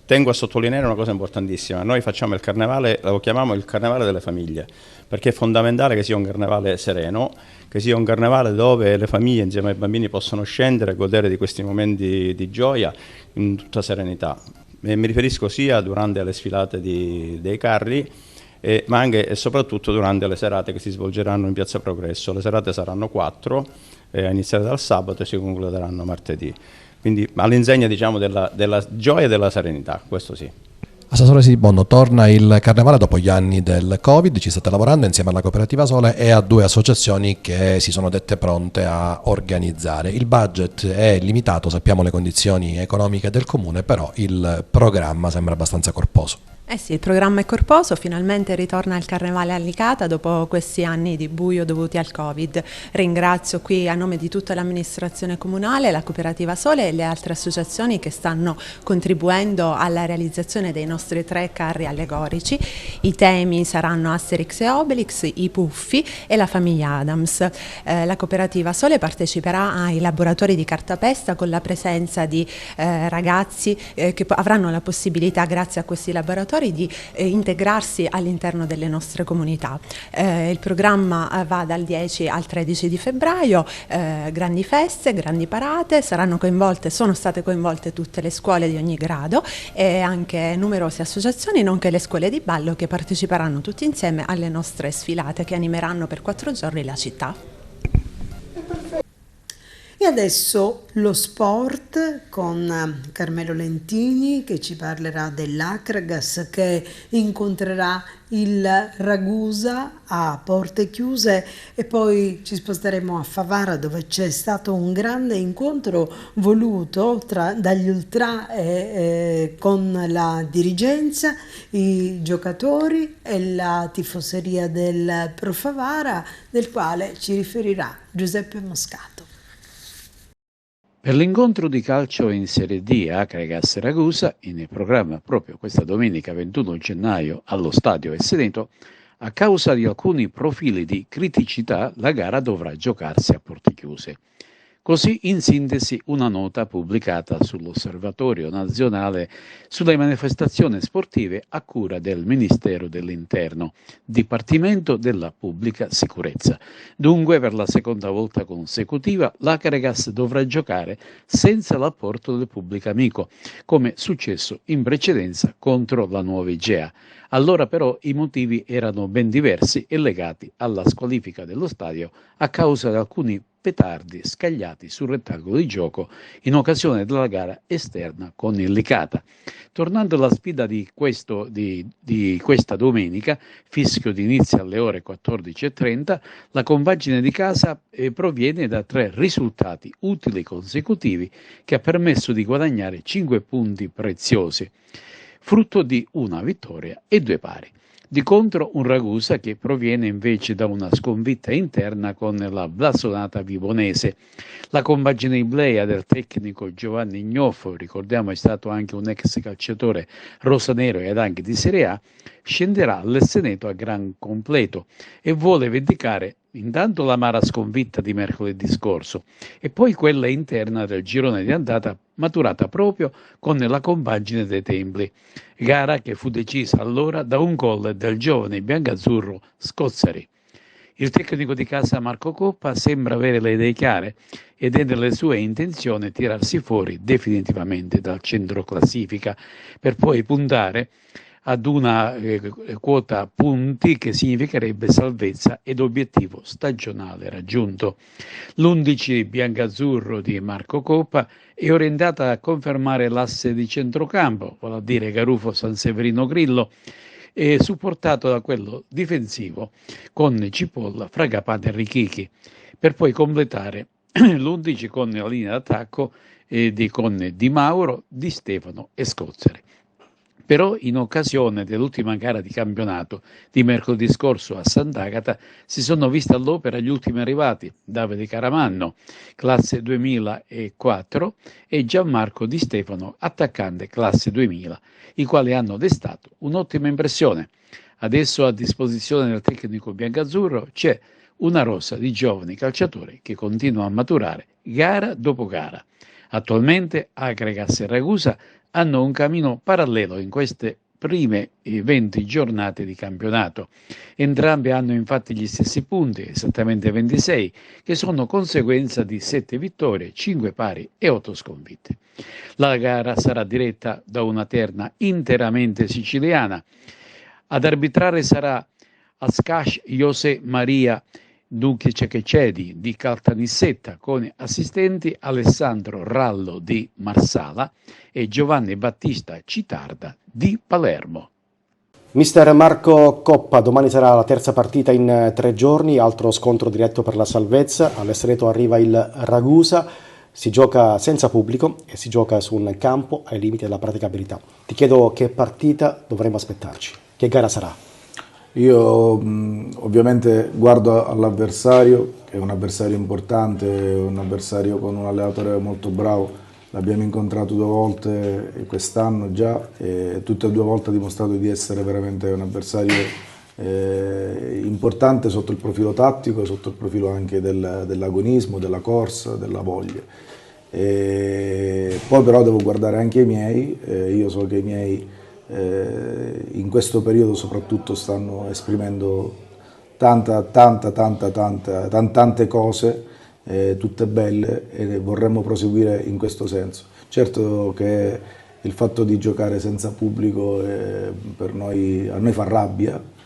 Tengo a sottolineare una cosa importantissima: noi facciamo il carnevale, lo chiamiamo il carnevale delle famiglie, perché è fondamentale che sia un carnevale sereno, che sia un carnevale dove le famiglie insieme ai bambini possono scendere e godere di questi momenti di gioia in tutta serenità. E mi riferisco sia durante le sfilate dei carri, ma anche e soprattutto durante le serate che si svolgeranno in Piazza Progresso. Le serate saranno 4, a iniziare dal sabato e si concluderanno martedì. Quindi all'insegna, diciamo, della gioia e della serenità, questo sì. A Sassuolo Bondo torna il carnevale dopo gli anni del Covid, ci state lavorando insieme alla cooperativa Sole e a 2 associazioni che si sono dette pronte a organizzare. Il budget è limitato, sappiamo le condizioni economiche del comune, però il programma sembra abbastanza corposo. Eh sì, il programma è corposo, finalmente ritorna il Carnevale a Licata dopo questi anni di buio dovuti al Covid. Ringrazio qui a nome di tutta l'amministrazione comunale, la Cooperativa Sole e le altre associazioni che stanno contribuendo alla realizzazione dei nostri 3 carri allegorici. I temi saranno Asterix e Obelix, i Puffi e la famiglia Adams. La Cooperativa Sole parteciperà ai laboratori di cartapesta con la presenza di ragazzi che avranno la possibilità, grazie a questi laboratori, di integrarsi all'interno delle nostre comunità. Il programma va dal 10 al 13 di febbraio, grandi feste, grandi parate, sono state coinvolte tutte le scuole di ogni grado e anche numerose associazioni, nonché le scuole di ballo che parteciperanno tutti insieme alle nostre sfilate che animeranno per 4 giorni la città. E adesso lo sport con Carmelo Lentini che ci parlerà dell'Akragas che incontrerà il Ragusa a porte chiuse e poi ci sposteremo a Favara dove c'è stato un grande incontro voluto dagli ultra con la dirigenza, i giocatori e la tifoseria del Pro Favara, del quale ci riferirà Giuseppe Moscato. Per l'incontro di calcio in Serie D Akragas Ragusa, in programma proprio questa domenica 21 gennaio allo Stadio Esseneto, a causa di alcuni profili di criticità la gara dovrà giocarsi a porte chiuse. Così, in sintesi, una nota pubblicata sull'Osservatorio Nazionale sulle manifestazioni sportive a cura del Ministero dell'Interno, Dipartimento della Pubblica Sicurezza. Dunque, per la seconda volta consecutiva, l'Akragas dovrà giocare senza l'apporto del pubblico amico, come successo in precedenza contro la Nuova Igea. Allora però i motivi erano ben diversi e legati alla squalifica dello stadio a causa di alcuni petardi scagliati sul rettangolo di gioco in occasione della gara esterna con il Licata. Tornando alla sfida di questa domenica, fischio di inizio alle ore 14:30, la compagine di casa proviene da 3 risultati utili consecutivi che ha permesso di guadagnare 5 punti preziosi, frutto di una vittoria e 2 pari. Di contro un Ragusa che proviene invece da una sconfitta interna con la blasonata Vibonese. La compagine iblea del tecnico Giovanni Gnoffo, ricordiamo è stato anche un ex calciatore rosanero ed anche di Serie A, scenderà all'Esseneto a gran completo e vuole vendicare intanto l'amara sconfitta di mercoledì scorso e poi quella interna del girone di andata maturata proprio con la compagine dei Templi, gara che fu decisa allora da un gol del giovane biancazzurro Scozzari. Il tecnico di casa Marco Coppa sembra avere le idee chiare ed è nelle sue intenzioni tirarsi fuori definitivamente dal centro classifica per poi puntare ad una quota punti che significherebbe salvezza ed obiettivo stagionale raggiunto. L'11 biancazzurro di Marco Coppa è orientata a confermare l'asse di centrocampo, vale a dire Garufo, Sanseverino, Grillo, e supportato da quello difensivo con Cipolla, Fragapane e Richichi, per poi completare l'11 con la linea d'attacco con Di Mauro, Di Stefano e Scozzari. Però in occasione dell'ultima gara di campionato di mercoledì scorso a Sant'Agata si sono visti all'opera gli ultimi arrivati, Davide Caramanno, classe 2004, e Gianmarco Di Stefano, attaccante classe 2000, i quali hanno destato un'ottima impressione. Adesso a disposizione del tecnico biancazzurro c'è una rosa di giovani calciatori che continua a maturare gara dopo gara. Attualmente Akragas e Ragusa hanno un cammino parallelo in queste prime 20 giornate di campionato. Entrambe hanno infatti gli stessi punti, esattamente 26, che sono conseguenza di 7 vittorie, 5 pari e 8 sconfitte. La gara sarà diretta da una terna interamente siciliana. Ad arbitrare sarà Ascash José Maria Duque Cecchedi di Caltanissetta con assistenti Alessandro Rallo di Marsala e Giovanni Battista Citarda di Palermo. Mister Marco Coppa, domani sarà la terza partita in 3 giorni, altro scontro diretto per la salvezza. All'Esseneto arriva il Ragusa. Si gioca senza pubblico e si gioca su un campo ai limiti della praticabilità. Ti chiedo che partita dovremmo aspettarci, che gara sarà? Io ovviamente guardo all'avversario, che è un avversario importante, un avversario con un allenatore molto bravo. L'abbiamo incontrato 2 volte quest'anno già e tutte e 2 volte ha dimostrato di essere veramente un avversario importante sotto il profilo tattico e sotto il profilo anche dell'agonismo, della corsa, della voglia. Poi però devo guardare anche i miei, io so che i miei in questo periodo soprattutto stanno esprimendo tante cose, tutte belle, e vorremmo proseguire in questo senso. Certo che il fatto di giocare senza pubblico per noi, a noi fa rabbia,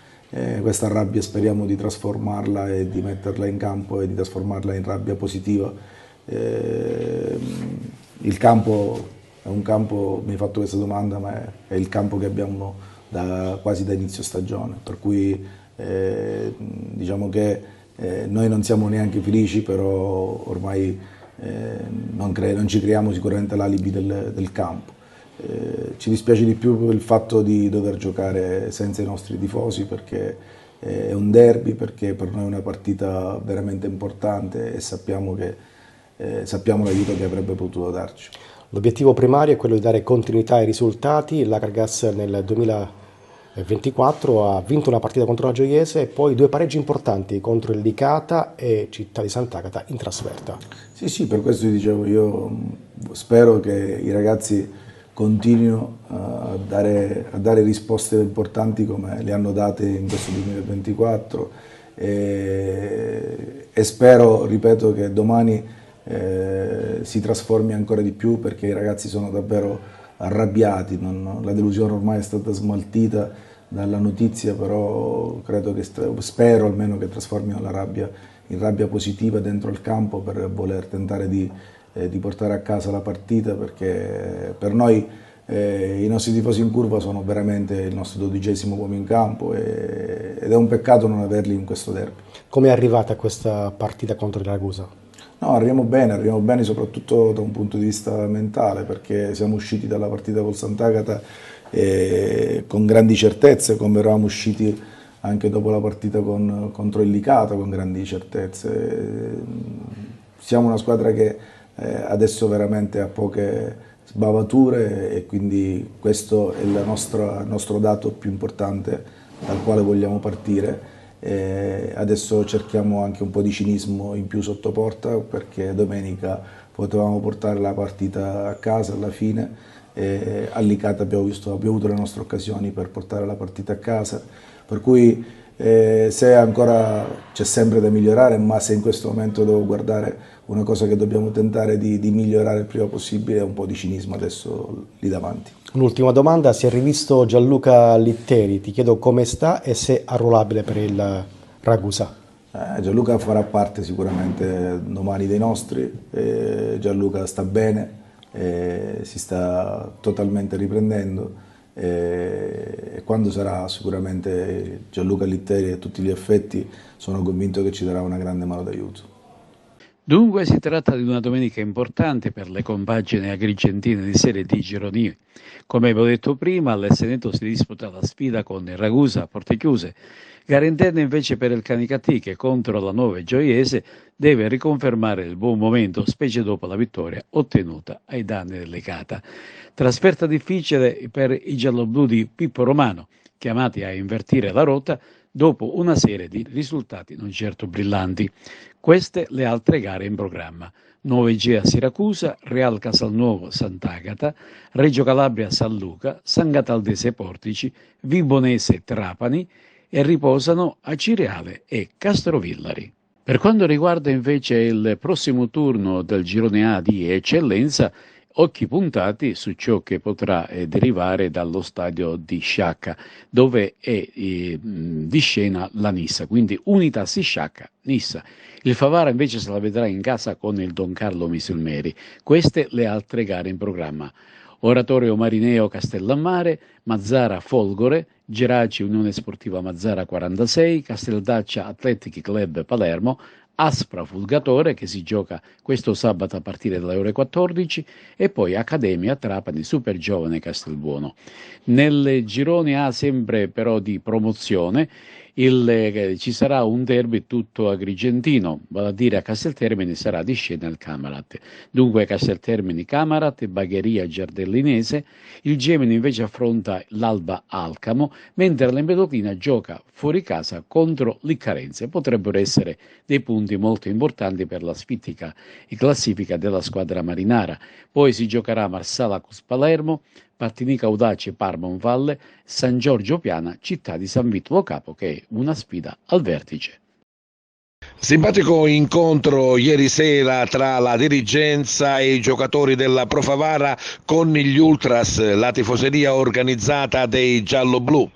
questa rabbia speriamo di trasformarla e di metterla in campo e di trasformarla in rabbia positiva. Il campo è un campo, mi hai fatto questa domanda, ma è il campo che abbiamo quasi da inizio stagione, per cui diciamo che noi non siamo neanche felici, però ormai non ci creiamo sicuramente l'alibi del campo. Ci dispiace di più il fatto di dover giocare senza i nostri tifosi, perché è un derby, perché per noi è una partita veramente importante e sappiamo l'aiuto che avrebbe potuto darci. L'obiettivo primario è quello di dare continuità ai risultati. La Cargas nel 2024 ha vinto una partita contro la Gioiese e poi 2 pareggi importanti contro il Licata e Città di Sant'Agata in trasferta. Sì, per questo dicevo, io spero che i ragazzi continuino a dare risposte importanti come le hanno date in questo 2024 e spero, ripeto, che domani si trasformi ancora di più, perché i ragazzi sono davvero arrabbiati, la delusione ormai è stata smaltita dalla notizia, però spero almeno che trasformino la rabbia in rabbia positiva dentro il campo per voler tentare di portare a casa la partita, perché per noi i nostri tifosi in curva sono veramente il nostro 12° uomo in campo ed è un peccato non averli in questo derby. Come è arrivata questa partita contro il Ragusa? No, arriviamo bene soprattutto da un punto di vista mentale, perché siamo usciti dalla partita col Sant'Agata con grandi certezze, come eravamo usciti anche dopo la partita contro il Licata con grandi certezze. Siamo una squadra che adesso veramente ha poche sbavature e quindi questo è il nostro dato più importante dal quale vogliamo partire. Adesso cerchiamo anche un po' di cinismo in più sotto porta, perché domenica potevamo portare la partita a casa alla fine, al Licata abbiamo avuto le nostre occasioni per portare la partita a casa, per cui se ancora c'è sempre da migliorare, ma se in questo momento devo guardare una cosa che dobbiamo tentare di migliorare il prima possibile, è un po' di cinismo adesso lì davanti. Un'ultima domanda, si è rivisto Gianluca Litteri, ti chiedo come sta e se è arruolabile per il Ragusa. Gianluca farà parte sicuramente domani dei nostri, Gianluca sta bene, si sta totalmente riprendendo e quando sarà sicuramente Gianluca Litteri a tutti gli effetti sono convinto che ci darà una grande mano d'aiuto. Dunque si tratta di una domenica importante per le compagini agrigentine di Serie D Gironi. Come avevo detto prima, all'Esseneto si disputa la sfida con il Ragusa a porte chiuse. Gara interna invece per il Canicattì, che contro la Nuova Gioiese deve riconfermare il buon momento, specie dopo la vittoria ottenuta ai danni del Licata. Trasferta difficile per i gialloblu di Pippo Romano, chiamati a invertire la rotta dopo una serie di risultati non certo brillanti. Queste le altre gare in programma: Nuova Egea Siracusa, Real Casalnuovo Sant'Agata, Reggio Calabria San Luca, San Gataldese Portici, Vibonese Trapani e riposano Acireale e Castrovillari. Per quanto riguarda invece il prossimo turno del girone A di eccellenza, occhi puntati su ciò che potrà derivare dallo stadio di Sciacca, dove è di scena la Nissa, quindi Unitas Sciacca, Nissa. Il Favara invece se la vedrà in casa con il Don Carlo Misilmeri. Queste le altre gare in programma: Oratorio Marineo Castellammare, Mazzara Folgore, Geraci Unione Sportiva Mazzara 46, Casteldaccia Athletic Club Palermo, Aspra Fulgatore, che si gioca questo sabato a partire dalle ore 14, e poi Accademia Trapani Super Giovane Castelbuono. Nel girone A, sempre però di promozione, ci sarà un derby tutto agrigentino, vale a dire a Casteltermini sarà di scena il Camarat. Dunque Casteltermini Camarat e Bagheria Giardellinese, il Gemini invece affronta l'Alba Alcamo, mentre l'Empedoclina gioca fuori casa contro l'Iccarense. Potrebbero essere dei punti molto importanti per la sfittica e classifica della squadra marinara. Poi si giocherà Marsala Cus Palermo, Martinica Audace Parma Valle, San Giorgio Piana, città di San Vito Lo Capo, che è una sfida al vertice. Simpatico incontro ieri sera tra la dirigenza e i giocatori della Pro Favara con gli Ultras, la tifoseria organizzata dei giallo-blu.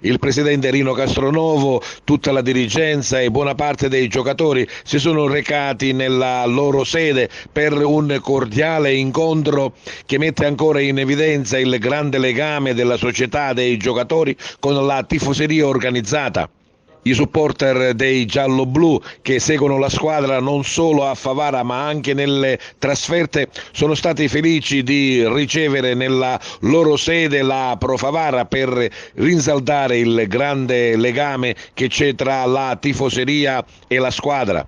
Il presidente Rino Castronovo, tutta la dirigenza e buona parte dei giocatori si sono recati nella loro sede per un cordiale incontro che mette ancora in evidenza il grande legame della società dei giocatori con la tifoseria organizzata. I supporter dei giallo-blu che seguono la squadra non solo a Favara ma anche nelle trasferte sono stati felici di ricevere nella loro sede la Pro Favara per rinsaldare il grande legame che c'è tra la tifoseria e la squadra.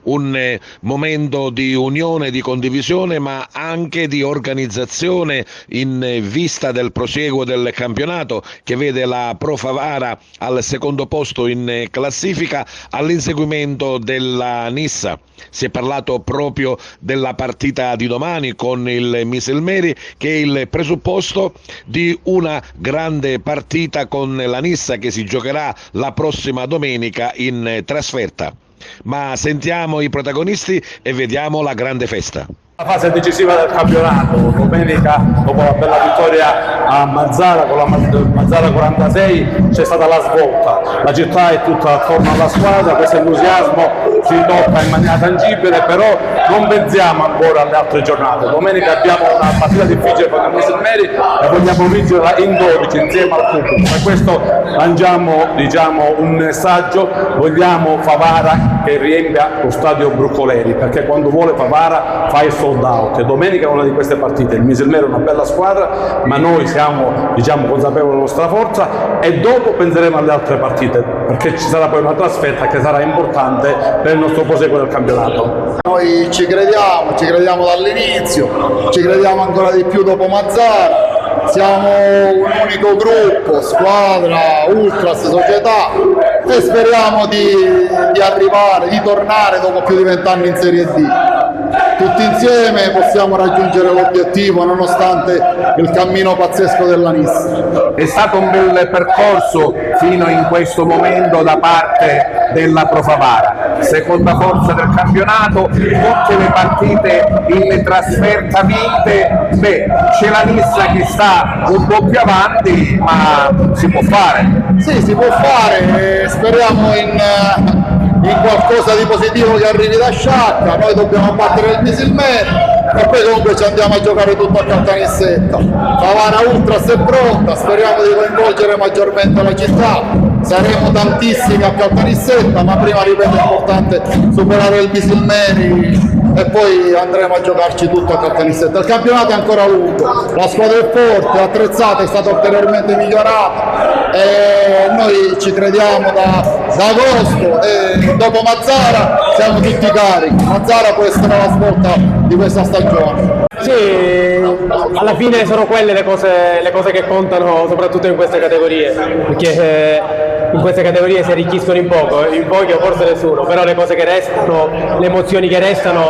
Un momento di unione, di condivisione, ma anche di organizzazione in vista del prosieguo del campionato che vede la Pro Favara al secondo posto in classifica all'inseguimento della Nissa. Si è parlato proprio della partita di domani con il Miselmeri, che è il presupposto di una grande partita con la Nissa che si giocherà la prossima domenica in trasferta. Ma sentiamo i protagonisti e vediamo la grande festa. La fase decisiva del campionato, domenica dopo la bella vittoria a Mazzara con la Mazzara 46 c'è stata la svolta, la città è tutta attorno alla squadra, questo entusiasmo si tocca in maniera tangibile, però non pensiamo ancora alle altre giornate. Domenica abbiamo una partita difficile con il Miselmeri e vogliamo vincerla in 12 insieme al pubblico, per questo lanciamo un messaggio, vogliamo Favara che riempia lo stadio Brucoleri, perché quando vuole Favara fa il sold out. Domenica è una di queste partite, il Miselmeri è una bella squadra, ma noi siamo consapevoli della nostra forza e dopo penseremo alle altre partite, perché ci sarà poi una trasferta che sarà importante per il nostro proseguo del campionato. Noi ci crediamo dall'inizio, ci crediamo ancora di più dopo Mazzara, siamo un unico gruppo, squadra, ultras, società e speriamo di arrivare, di tornare dopo più di 20 anni in Serie D. Tutti insieme possiamo raggiungere l'obiettivo nonostante il cammino pazzesco della Nissa. È stato un bel percorso fino in questo momento da parte della Pro Favara, seconda forza del campionato, tutte le partite in trasferta vinte, c'è la Nissa che sta un po' più avanti, ma si può fare. Sì, si può fare, speriamo in qualcosa di positivo che arrivi da Sciacca. Noi dobbiamo battere il Miselmeri e poi comunque ci andiamo a giocare tutto a Caltanissetta. Favara Ultras è pronta, speriamo di coinvolgere maggiormente la città, saremo tantissimi a Caltanissetta, ma prima ripeto è importante superare il Miselmeri e poi andremo a giocarci tutto a Caltanissetta. Il campionato è ancora lungo, la squadra è forte, è attrezzata, è stata ulteriormente migliorata e noi ci crediamo da agosto e dopo Mazzara siamo tutti carichi. Mazzara può essere la svolta di questa stagione. Sì, alla fine sono quelle le cose che contano soprattutto in queste categorie, perché in queste categorie si arricchiscono in pochi o forse nessuno, però le cose che restano, le emozioni che restano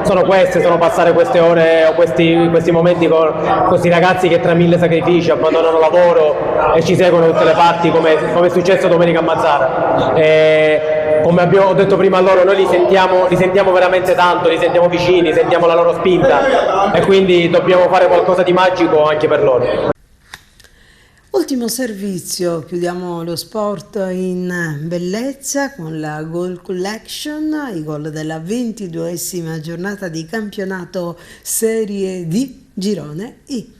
sono queste, sono passare queste ore o questi momenti con questi ragazzi che tra mille sacrifici abbandonano lavoro e ci seguono da tutte le parti come è successo domenica a Mazzara. Come ho detto prima a loro, noi li sentiamo veramente tanto, li sentiamo vicini, sentiamo la loro spinta e quindi dobbiamo fare qualcosa di magico anche per loro. Ultimo servizio, chiudiamo lo sport in bellezza con la Goal Collection, i gol della 22esima giornata di campionato Serie D Girone I.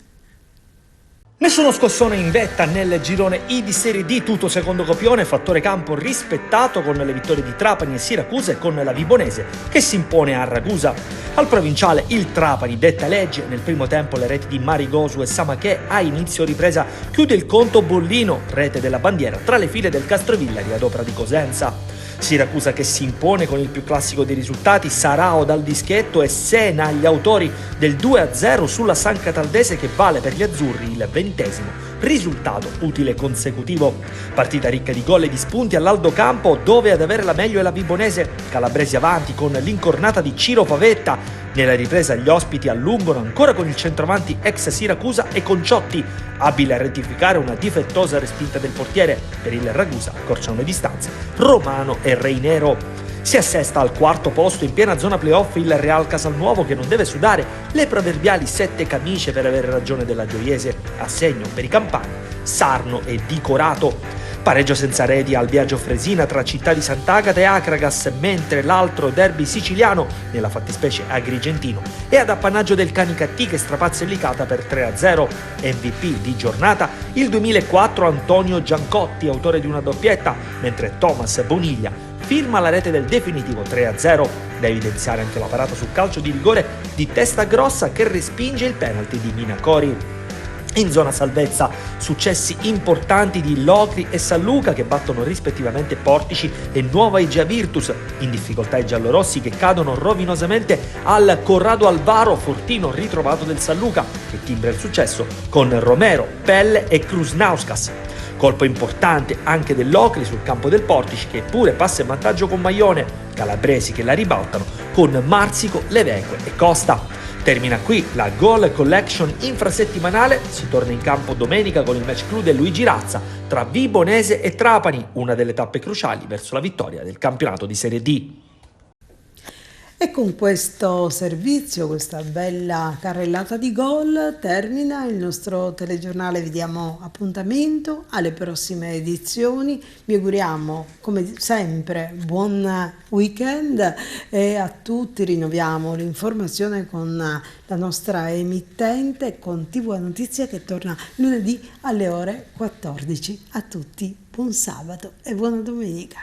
Nessuno scossone in vetta nel girone I di Serie D, tutto secondo copione, fattore campo rispettato con le vittorie di Trapani e Siracusa e con la Vibonese che si impone a Ragusa. Al provinciale il Trapani detta legge, nel primo tempo le reti di Marigosu e Samaché, a inizio ripresa chiude il conto Bollino, rete della bandiera tra le file del Castrovillari ad opera di Cosenza. Siracusa che si impone con il più classico dei risultati, Sarao dal dischetto e Sena gli autori del 2-0 sulla San Cataldese che vale per gli azzurri il 20° risultato utile consecutivo. Partita ricca di gol e di spunti all'Aldo Campo, dove ad avere la meglio è la Vibonese, calabresi avanti con l'incornata di Ciro Pavetta. Nella ripresa gli ospiti allungano ancora con il centravanti ex Siracusa e Conciotti, abile a rettificare una difettosa respinta del portiere. Per il Ragusa accorciano le distanze Romano e Reinero. Si assesta al quarto posto in piena zona playoff il Real Casalnuovo, che non deve sudare le proverbiali 7 camicie per avere ragione della Gioiese. A segno per i campani Sarno e Di Corato. Pareggio senza reti al Biagio Fresina tra Città di Sant'Agata e Acragas, mentre l'altro derby siciliano, nella fattispecie agrigentino, è ad appannaggio del Canicattì che strapazza Licata per 3-0. MVP di giornata il 2004 Antonio Giancotti, autore di una doppietta, mentre Thomas Boniglia firma la rete del definitivo 3-0. Da evidenziare anche la parata sul calcio di rigore di Testa Grossa che respinge il penalty di Minacori. In zona salvezza successi importanti di Locri e San Luca che battono rispettivamente Portici e Nuova Igia Virtus. In difficoltà i giallorossi che cadono rovinosamente al Corrado Alvaro, fortino ritrovato del San Luca che timbra il successo con Romero, Pelle e Krusnauskas. Colpo importante anche dell'Ocri sul campo del Portici che pure passa in vantaggio con Maione, calabresi che la ribaltano con Marzico, Leveque e Costa. Termina qui la Goal Collection infrasettimanale, si torna in campo domenica con il match clou del Luigi Razza tra Vibonese e Trapani, una delle tappe cruciali verso la vittoria del campionato di Serie D. E con questo servizio, questa bella carrellata di gol, termina il nostro telegiornale. Vi diamo appuntamento alle prossime edizioni. Vi auguriamo, come sempre, buon weekend e a tutti rinnoviamo l'informazione con la nostra emittente, con TV Notizia, che torna lunedì alle ore 14. A tutti buon sabato e buona domenica.